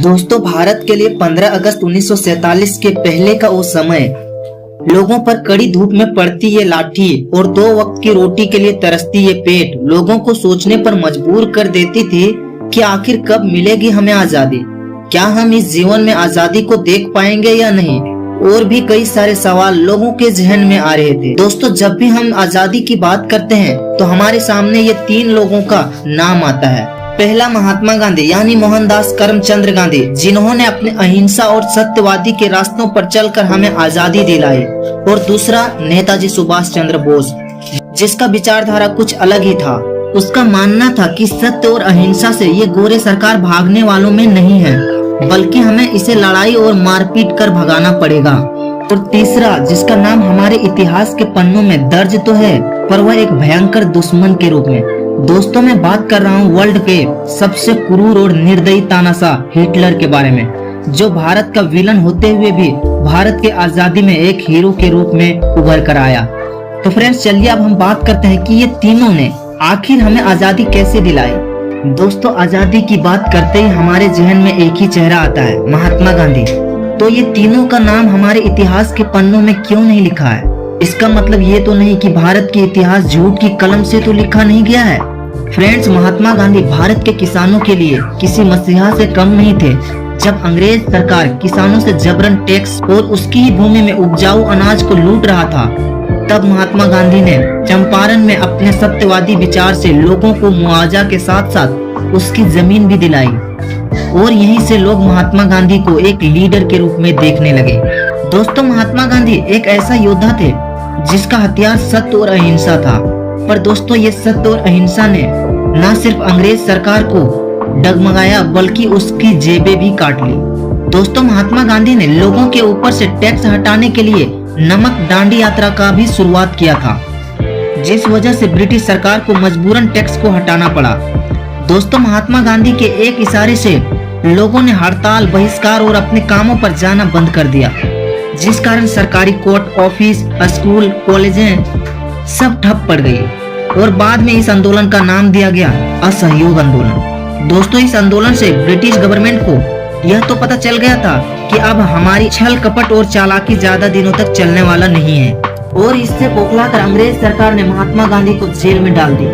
दोस्तों, भारत के लिए 15 अगस्त 1947 के पहले का वो समय, लोगों पर कड़ी धूप में पड़ती ये लाठी और 2 वक्त की रोटी के लिए तरसती ये पेट लोगों को सोचने पर मजबूर कर देती थी कि आखिर कब मिलेगी हमें आजादी। क्या हम इस जीवन में आजादी को देख पाएंगे या नहीं, और भी कई सारे सवाल लोगों के जहन में आ रहे थे। दोस्तों, जब भी हम आजादी की बात करते हैं तो हमारे सामने ये 3 लोगों का नाम आता है। पहला, महात्मा गांधी यानी मोहनदास करमचंद गांधी, जिन्होंने अपने अहिंसा और सत्यवादी के रास्तों पर चलकर हमें आजादी दिलाई। और दूसरा, नेताजी सुभाष चंद्र बोस, जिसका विचारधारा कुछ अलग ही था। उसका मानना था कि सत्य और अहिंसा से ये गोरे सरकार भागने वालों में नहीं है, बल्कि हमें इसे लड़ाई और मारपीट कर भगाना पड़ेगा। और तीसरा, जिसका नाम हमारे इतिहास के पन्नों में दर्ज तो है, पर वह एक भयंकर दुश्मन के रूप में। दोस्तों, मैं बात कर रहा हूँ वर्ल्ड के सबसे क्रूर और निर्दयी तानाशाह हिटलर के बारे में, जो भारत का विलन होते हुए भी भारत के आजादी में एक हीरो के रूप में उभर कर आया। तो फ्रेंड्स, चलिए अब हम बात करते हैं कि ये तीनों ने आखिर हमें आजादी कैसे दिलाई। दोस्तों, आजादी की बात करते ही हमारे जहन में एक ही चेहरा आता है, महात्मा गांधी। तो ये तीनों का नाम हमारे इतिहास के पन्नों में क्यों नहीं लिखा है? इसका मतलब ये तो नहीं कि भारत की इतिहास झूठ की कलम से तो लिखा नहीं गया है। फ्रेंड्स, महात्मा गांधी भारत के किसानों के लिए किसी मसीहा से कम नहीं थे। जब अंग्रेज सरकार किसानों से जबरन टैक्स और उसकी ही भूमि में उपजाऊ अनाज को लूट रहा था, तब महात्मा गांधी ने चंपारण में अपने सत्यवादी विचार से लोगों को मुआवजा के साथ साथ उसकी जमीन भी दिलाई। और यहीं से लोग महात्मा गांधी को एक लीडर के रूप में देखने लगे। दोस्तों, महात्मा गांधी एक ऐसा योद्धा थे जिसका हथियार सत्य और अहिंसा था। पर दोस्तों, ये सत्य और अहिंसा ने न सिर्फ अंग्रेज सरकार को डगमगाया, बल्कि उसकी जेबें भी काट ली। दोस्तों, महात्मा गांधी ने लोगों के ऊपर से टैक्स हटाने के लिए नमक दांडी यात्रा का भी शुरुआत किया था, जिस वजह से ब्रिटिश सरकार को मजबूरन टैक्स को हटाना पड़ा। दोस्तों, महात्मा गांधी के एक इशारे से लोगों ने हड़ताल, बहिष्कार और अपने कामों पर जाना बंद कर दिया, जिस कारण सरकारी कोर्ट, ऑफिस, स्कूल, कॉलेजें सब ठप पड़ गई। और बाद में इस आंदोलन का नाम दिया गया असहयोग आंदोलन। दोस्तों, इस आंदोलन से ब्रिटिश गवर्नमेंट को यह तो पता चल गया था कि अब हमारी छल कपट और चालाकी ज्यादा दिनों तक चलने वाला नहीं है। और इससे बौखलाकर अंग्रेज सरकार ने महात्मा गांधी को जेल में डाल दी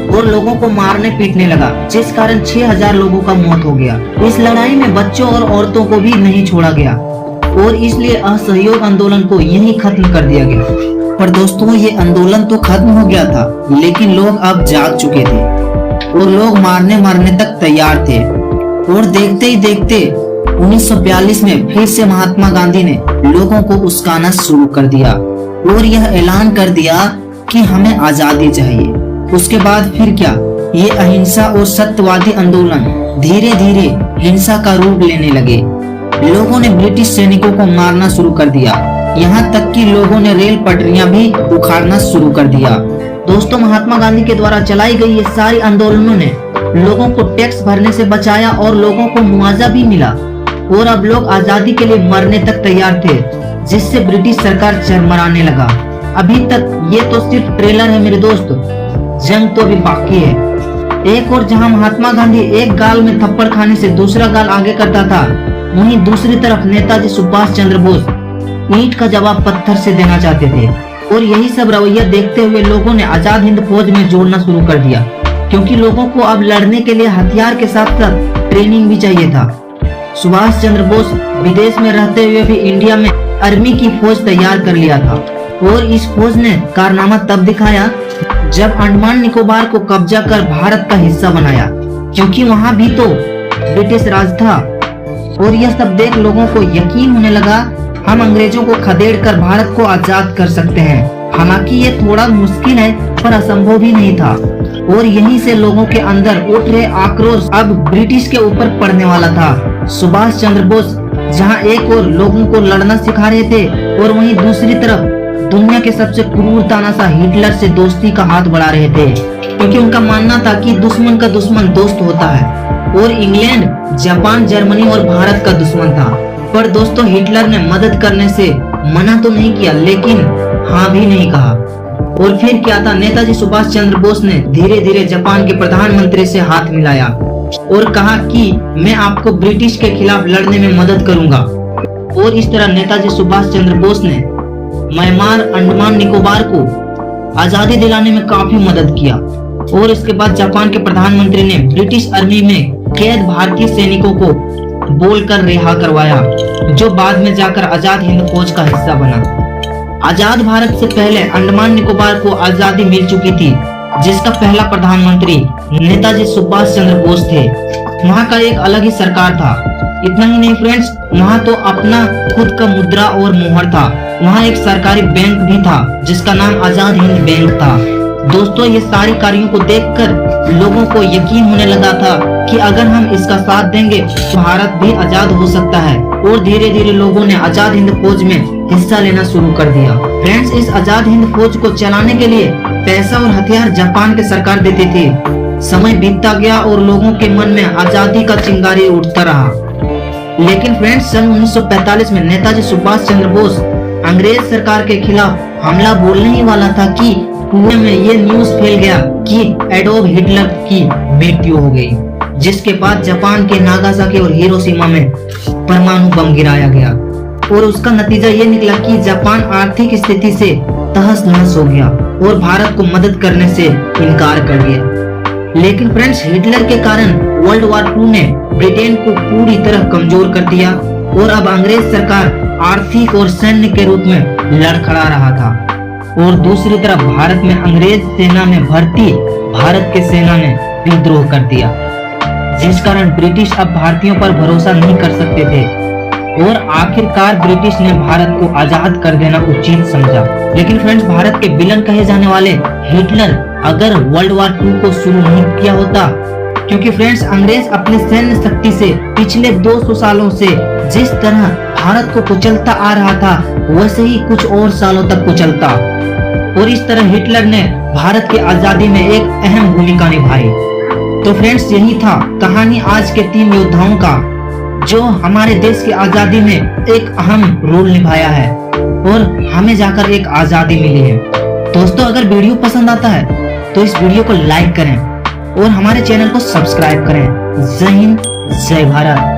और लोगों को मारने पीटने लगा, जिस कारण 6000 लोगों का मौत हो गया। इस लड़ाई में बच्चों और औरतों को भी नहीं छोड़ा गया और इसलिए असहयोग आंदोलन को यहीं खत्म कर दिया गया। पर दोस्तों, ये आंदोलन तो खत्म हो गया था, लेकिन लोग अब जाग चुके थे और लोग मारने तक तैयार थे। और देखते ही देखते 1942 में फिर से महात्मा गांधी ने लोगों को उस्काना शुरू कर दिया और यह ऐलान कर दिया कि हमें आजादी चाहिए। उसके बाद फिर क्या, ये अहिंसा और सत्यवादी आंदोलन धीरे धीरे हिंसा का रूप लेने लगे। लोगों ने ब्रिटिश सैनिकों को मारना शुरू कर दिया, यहाँ तक कि लोगों ने रेल पटरियां भी उखाड़ना शुरू कर दिया। दोस्तों, महात्मा गांधी के द्वारा चलाई गई ये सारी आंदोलनों ने लोगों को टैक्स भरने से बचाया और लोगों को मुआवजा भी मिला। और अब लोग आजादी के लिए मरने तक तैयार थे, जिससे ब्रिटिश सरकार चरमराने लगा। अभी तक ये तो सिर्फ ट्रेलर है मेरे दोस्त, जंग तो अभी बाकी है। एक और जहां महात्मा गांधी एक गाल में थप्पड़ खाने से दूसरा गाल आगे करता था, वहीं दूसरी तरफ नेताजी सुभाष चंद्र बोस ईंट का जवाब पत्थर से देना चाहते थे। और यही सब रवैया देखते हुए लोगों ने आजाद हिंद फौज में जोड़ना शुरू कर दिया, क्योंकि लोगों को अब लड़ने के लिए हथियार के साथ साथ ट्रेनिंग भी चाहिए था। सुभाष चंद्र बोस विदेश में रहते हुए भी इंडिया में आर्मी की फौज तैयार कर लिया था। और इस फौज ने कारनामा तब दिखाया जब अंडमान निकोबार को कब्जा कर भारत का हिस्सा बनाया, क्योंकि वहाँ भी तो ब्रिटिश राज था। और यह सब देख लोगों को यकीन होने लगा, हम अंग्रेजों को खदेड़ कर भारत को आजाद कर सकते हैं। हालांकि ये थोड़ा मुश्किल है, पर असंभव भी नहीं था। और यहीं से लोगों के अंदर उठ रहे आक्रोश अब ब्रिटिश के ऊपर पड़ने वाला था। सुभाष चंद्र बोस जहां एक और लोगों को लड़ना सिखा रहे थे, और वहीं दूसरी तरफ दुनिया के सबसे क्रूर तानाशाह हिटलर से दोस्ती का हाथ बढ़ा रहे थे, क्योंकि उनका मानना था कि दुश्मन का दुश्मन दोस्त होता है। और इंग्लैंड, जापान, जर्मनी और भारत का दुश्मन था। पर दोस्तों, हिटलर ने मदद करने से मना तो नहीं किया, लेकिन हाँ भी नहीं कहा। और फिर क्या था, नेताजी सुभाष चंद्र बोस ने धीरे धीरे जापान के प्रधानमंत्री से हाथ मिलाया और कहा कि मैं आपको ब्रिटिश के खिलाफ लड़ने में मदद करूंगा। और इस तरह नेताजी सुभाष चंद्र बोस ने म्यांमार, अंडमान निकोबार को आजादी दिलाने में काफी मदद किया। और इसके बाद जापान के प्रधानमंत्री ने ब्रिटिश आर्मी में कैद भारतीय सैनिकों को बोलकर रिहा करवाया, जो बाद में जाकर आजाद हिंद फौज का हिस्सा बना। आजाद भारत से पहले अंडमान निकोबार को आजादी मिल चुकी थी, जिसका पहला प्रधानमंत्री नेताजी सुभाष चंद्र बोस थे। वहाँ का एक अलग ही सरकार था। इतना ही नहीं फ्रेंड्स, वहाँ तो अपना खुद का मुद्रा और मोहर था। वहाँ एक सरकारी बैंक भी था जिसका नाम आजाद हिंद बैंक था। दोस्तों, ये सारी कार्यों को देखकर लोगों को यकीन होने लगा था कि अगर हम इसका साथ देंगे तो भारत भी आजाद हो सकता है। और धीरे धीरे लोगों ने आजाद हिंद फौज में हिस्सा लेना शुरू कर दिया। फ्रेंड्स, इस आजाद हिंद फौज को चलाने के लिए पैसा और हथियार जापान की सरकार देती थी। समय बीतता गया और लोगों के मन में आजादी का चिंगारी उठता रहा। लेकिन फ्रेंड्स, सन 1945 में नेताजी सुभाष चंद्र बोस अंग्रेज सरकार के खिलाफ हमला बोलने ही वाला था कि पूरे में ये न्यूज फैल गया कि एडोल्फ हिटलर की मृत्यु हो गई, जिसके बाद जापान के नागासाकी और हिरोशिमा में परमाणु बम गिराया गया। और उसका नतीजा ये निकला कि जापान आर्थिक स्थिति से तहस नहस हो गया और भारत को मदद करने से इनकार कर दिया। लेकिन फ्रेंड्स, हिटलर के कारण वर्ल्ड वॉर 2 ने ब्रिटेन को पूरी तरह कमजोर कर दिया और अब अंग्रेज सरकार आर्थिक और सैन्य के रूप में लड़खड़ा रहा था। और दूसरी तरफ भारत में अंग्रेज सेना में भर्ती भारत के सेना ने विद्रोह कर दिया, जिस कारण ब्रिटिश अब भारतीयों पर भरोसा नहीं कर सकते थे। और आखिरकार ब्रिटिश ने भारत को आजाद कर देना उचित समझा। लेकिन फ्रेंड्स, भारत के विलन कहे जाने वाले हिटलर अगर वर्ल्ड वॉर 2 को शुरू नहीं किया होता, क्योंकि फ्रेंड्स, अंग्रेज अपने सैन्य शक्ति से पिछले 200 सालों से जिस तरह भारत को कुचलता आ रहा था, वैसे ही कुछ और सालों तक कुचलता। और इस तरह हिटलर ने भारत की आजादी में एक अहम भूमिका निभाई। तो फ्रेंड्स, यही था कहानी आज के 3 योद्धाओं का, जो हमारे देश की आजादी में एक अहम रोल निभाया है और हमें जाकर एक आजादी मिली है। दोस्तों, अगर वीडियो पसंद आता है तो इस वीडियो को लाइक करें और हमारे चैनल को सब्सक्राइब करें। जय हिंद, जय भारत।